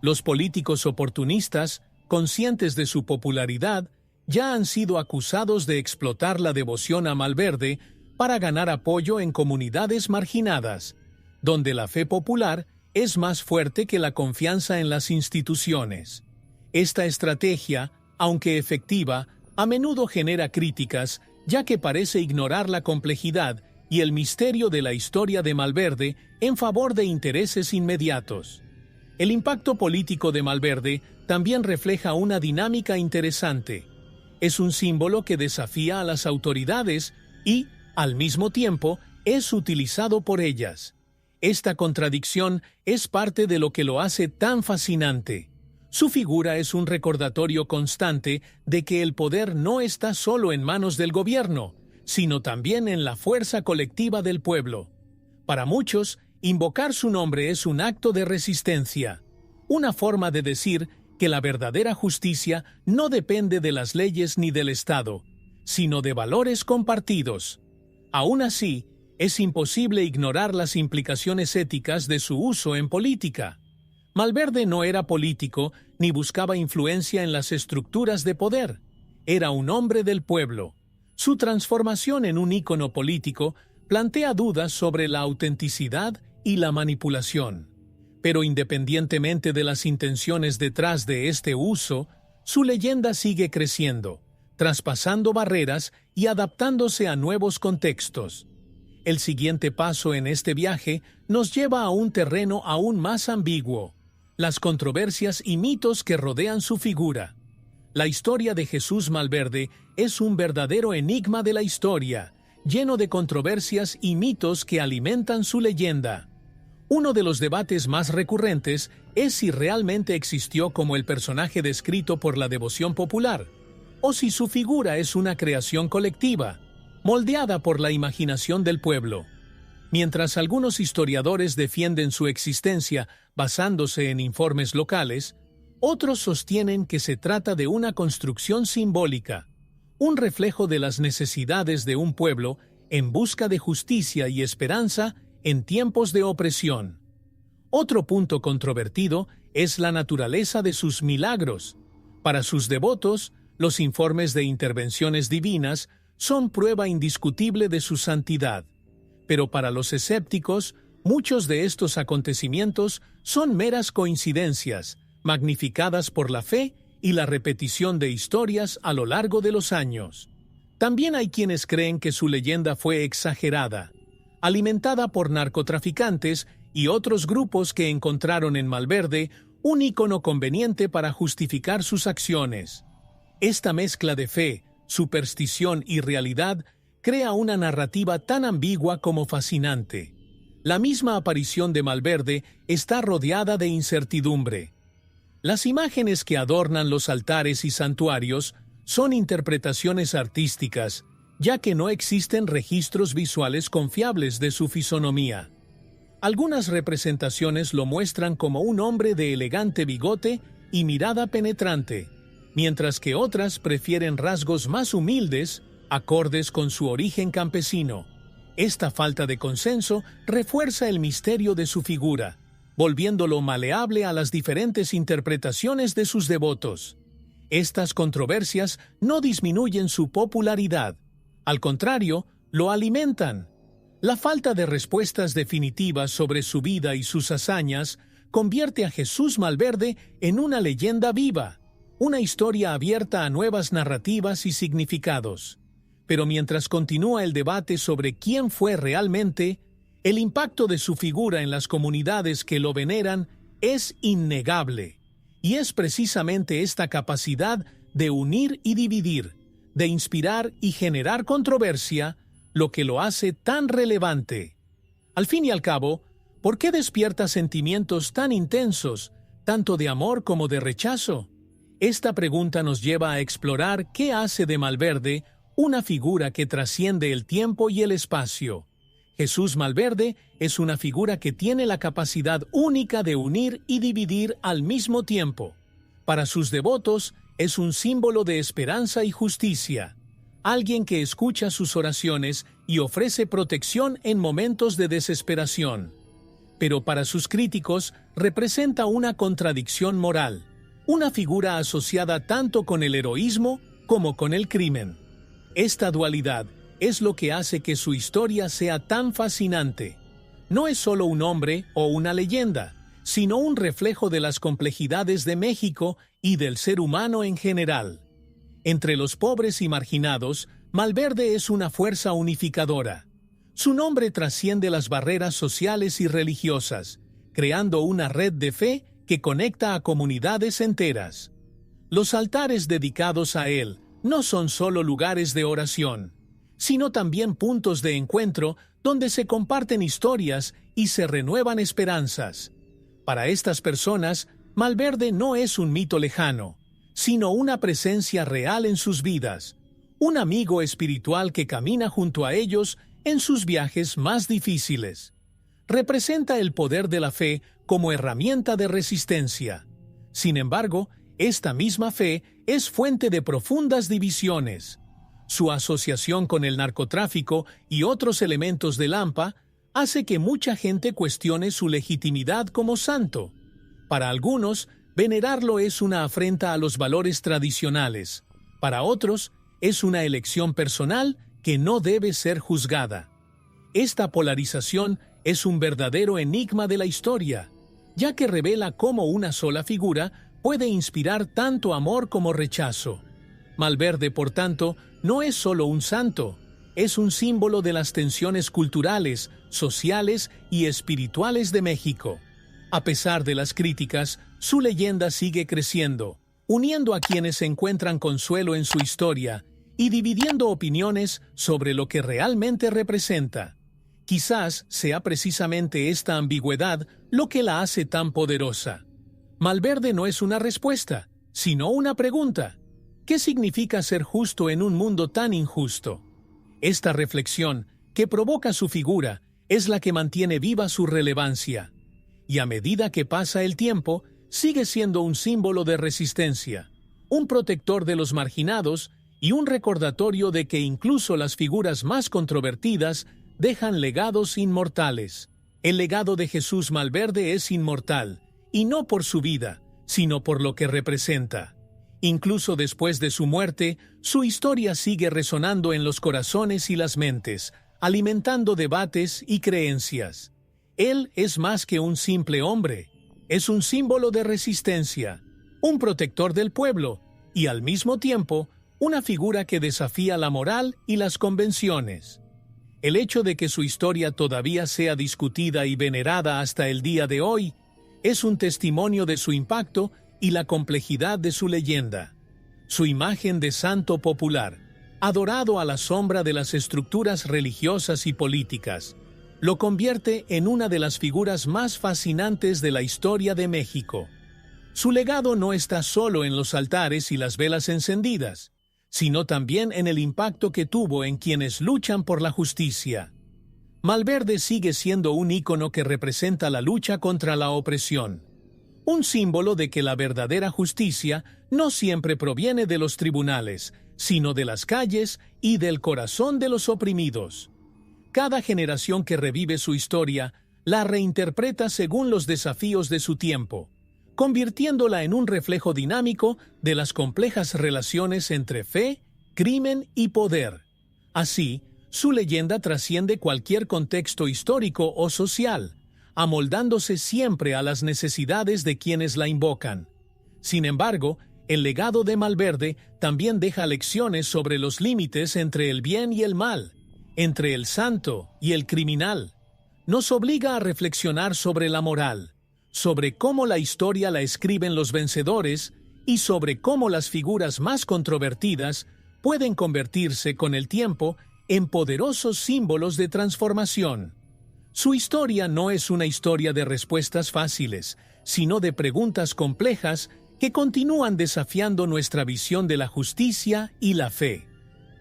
Los políticos oportunistas, conscientes de su popularidad, ya han sido acusados de explotar la devoción a Malverde para ganar apoyo en comunidades marginadas, donde la fe popular es más fuerte que la confianza en las instituciones. Esta estrategia, aunque efectiva, a menudo genera críticas, ya que parece ignorar la complejidad y el misterio de la historia de Malverde en favor de intereses inmediatos. El impacto político de Malverde también refleja una dinámica interesante. Es un símbolo que desafía a las autoridades y, al mismo tiempo, es utilizado por ellas. Esta contradicción es parte de lo que lo hace tan fascinante. Su figura es un recordatorio constante de que el poder no está solo en manos del gobierno, sino también en la fuerza colectiva del pueblo. Para muchos, invocar su nombre es un acto de resistencia, una forma de decir que la verdadera justicia no depende de las leyes ni del Estado, sino de valores compartidos. Aún así, es imposible ignorar las implicaciones éticas de su uso en política. Malverde no era político ni buscaba influencia en las estructuras de poder. Era un hombre del pueblo. Su transformación en un ícono político plantea dudas sobre la autenticidad y la manipulación. Pero independientemente de las intenciones detrás de este uso, su leyenda sigue creciendo, traspasando barreras y adaptándose a nuevos contextos. El siguiente paso en este viaje nos lleva a un terreno aún más ambiguo: las controversias y mitos que rodean su figura. La historia de Jesús Malverde es un verdadero enigma de la historia, lleno de controversias y mitos que alimentan su leyenda. Uno de los debates más recurrentes es si realmente existió como el personaje descrito por la devoción popular, o si su figura es una creación colectiva, moldeada por la imaginación del pueblo. Mientras algunos historiadores defienden su existencia basándose en informes locales, otros sostienen que se trata de una construcción simbólica, un reflejo de las necesidades de un pueblo en busca de justicia y esperanza en tiempos de opresión. Otro punto controvertido es la naturaleza de sus milagros. Para sus devotos, los informes de intervenciones divinas son prueba indiscutible de su santidad. Pero para los escépticos, muchos de estos acontecimientos son meras coincidencias, magnificadas por la fe y la repetición de historias a lo largo de los años. También hay quienes creen que su leyenda fue exagerada, alimentada por narcotraficantes y otros grupos que encontraron en Malverde un ícono conveniente para justificar sus acciones. Esta mezcla de fe, superstición y realidad crea una narrativa tan ambigua como fascinante. La misma aparición de Malverde está rodeada de incertidumbre. Las imágenes que adornan los altares y santuarios son interpretaciones artísticas, ya que no existen registros visuales confiables de su fisonomía. Algunas representaciones lo muestran como un hombre de elegante bigote y mirada penetrante, mientras que otras prefieren rasgos más humildes, acordes con su origen campesino. Esta falta de consenso refuerza el misterio de su figura, volviéndolo maleable a las diferentes interpretaciones de sus devotos. Estas controversias no disminuyen su popularidad, al contrario, lo alimentan. La falta de respuestas definitivas sobre su vida y sus hazañas convierte a Jesús Malverde en una leyenda viva, una historia abierta a nuevas narrativas y significados. Pero mientras continúa el debate sobre quién fue realmente, el impacto de su figura en las comunidades que lo veneran es innegable. Y es precisamente esta capacidad de unir y dividir, de inspirar y generar controversia, lo que lo hace tan relevante. Al fin y al cabo, ¿por qué despierta sentimientos tan intensos, tanto de amor como de rechazo? Esta pregunta nos lleva a explorar qué hace de Malverde una figura que trasciende el tiempo y el espacio. Jesús Malverde es una figura que tiene la capacidad única de unir y dividir al mismo tiempo. Para sus devotos, es un símbolo de esperanza y justicia, alguien que escucha sus oraciones y ofrece protección en momentos de desesperación. Pero para sus críticos, representa una contradicción moral, una figura asociada tanto con el heroísmo como con el crimen. Esta dualidad es lo que hace que su historia sea tan fascinante. No es solo un hombre o una leyenda, sino un reflejo de las complejidades de México y del ser humano en general. Entre los pobres y marginados, Malverde es una fuerza unificadora. Su nombre trasciende las barreras sociales y religiosas, creando una red de fe que conecta a comunidades enteras. Los altares dedicados a él no son solo lugares de oración, sino también puntos de encuentro donde se comparten historias y se renuevan esperanzas. Para estas personas, Malverde no es un mito lejano, sino una presencia real en sus vidas, un amigo espiritual que camina junto a ellos en sus viajes más difíciles. Representa el poder de la fe como herramienta de resistencia. Sin embargo, esta misma fe es fuente de profundas divisiones. Su asociación con el narcotráfico y otros elementos del AMPA hace que mucha gente cuestione su legitimidad como santo. Para algunos, venerarlo es una afrenta a los valores tradicionales. Para otros, es una elección personal que no debe ser juzgada. Esta polarización es un verdadero enigma de la historia, ya que revela cómo una sola figura puede inspirar tanto amor como rechazo. Malverde, por tanto, no es solo un santo, es un símbolo de las tensiones culturales, sociales y espirituales de México. A pesar de las críticas, su leyenda sigue creciendo, uniendo a quienes encuentran consuelo en su historia y dividiendo opiniones sobre lo que realmente representa. Quizás sea precisamente esta ambigüedad lo que la hace tan poderosa. Malverde no es una respuesta, sino una pregunta. ¿Qué significa ser justo en un mundo tan injusto? Esta reflexión, que provoca su figura, es la que mantiene viva su relevancia. Y a medida que pasa el tiempo, sigue siendo un símbolo de resistencia, un protector de los marginados y un recordatorio de que incluso las figuras más controvertidas dejan legados inmortales. El legado de Jesús Malverde es inmortal, y no por su vida, sino por lo que representa. Incluso después de su muerte, su historia sigue resonando en los corazones y las mentes, alimentando debates y creencias. Él es más que un simple hombre, es un símbolo de resistencia, un protector del pueblo y al mismo tiempo una figura que desafía la moral y las convenciones. El hecho de que su historia todavía sea discutida y venerada hasta el día de hoy es un testimonio de su impacto y la complejidad de su leyenda. Su imagen de santo popular, adorado a la sombra de las estructuras religiosas y políticas, lo convierte en una de las figuras más fascinantes de la historia de México. Su legado no está solo en los altares y las velas encendidas, sino también en el impacto que tuvo en quienes luchan por la justicia. Malverde sigue siendo un ícono que representa la lucha contra la opresión, un símbolo de que la verdadera justicia no siempre proviene de los tribunales, sino de las calles y del corazón de los oprimidos. Cada generación que revive su historia la reinterpreta según los desafíos de su tiempo, convirtiéndola en un reflejo dinámico de las complejas relaciones entre fe, crimen y poder. Así, su leyenda trasciende cualquier contexto histórico o social, amoldándose siempre a las necesidades de quienes la invocan. Sin embargo, el legado de Malverde también deja lecciones sobre los límites entre el bien y el mal, entre el santo y el criminal. Nos obliga a reflexionar sobre la moral, sobre cómo la historia la escriben los vencedores y sobre cómo las figuras más controvertidas pueden convertirse con el tiempo en poderosos símbolos de transformación. Su historia no es una historia de respuestas fáciles, sino de preguntas complejas que continúan desafiando nuestra visión de la justicia y la fe.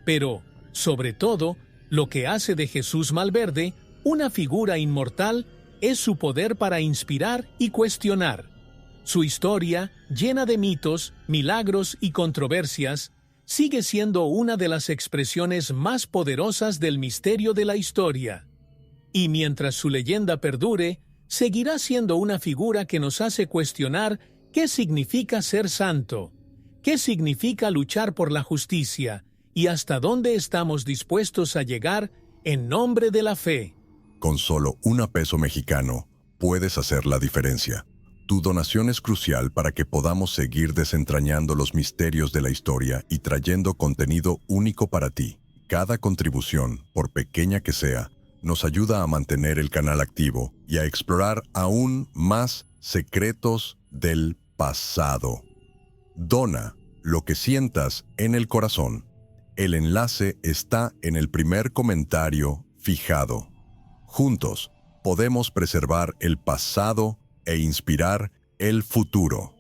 Pero, sobre todo, lo que hace de Jesús Malverde una figura inmortal es su poder para inspirar y cuestionar. Su historia, llena de mitos, milagros y controversias, sigue siendo una de las expresiones más poderosas del misterio de la historia. Y mientras su leyenda perdure, seguirá siendo una figura que nos hace cuestionar qué significa ser santo, qué significa luchar por la justicia y hasta dónde estamos dispuestos a llegar en nombre de la fe. Con solo $1 mexicano, puedes hacer la diferencia. Tu donación es crucial para que podamos seguir desentrañando los misterios de la historia y trayendo contenido único para ti. Cada contribución, por pequeña que sea, nos ayuda a mantener el canal activo y a explorar aún más secretos del pasado. Dona lo que sientas en el corazón. El enlace está en el primer comentario fijado. Juntos, podemos preservar el pasado e inspirar el futuro.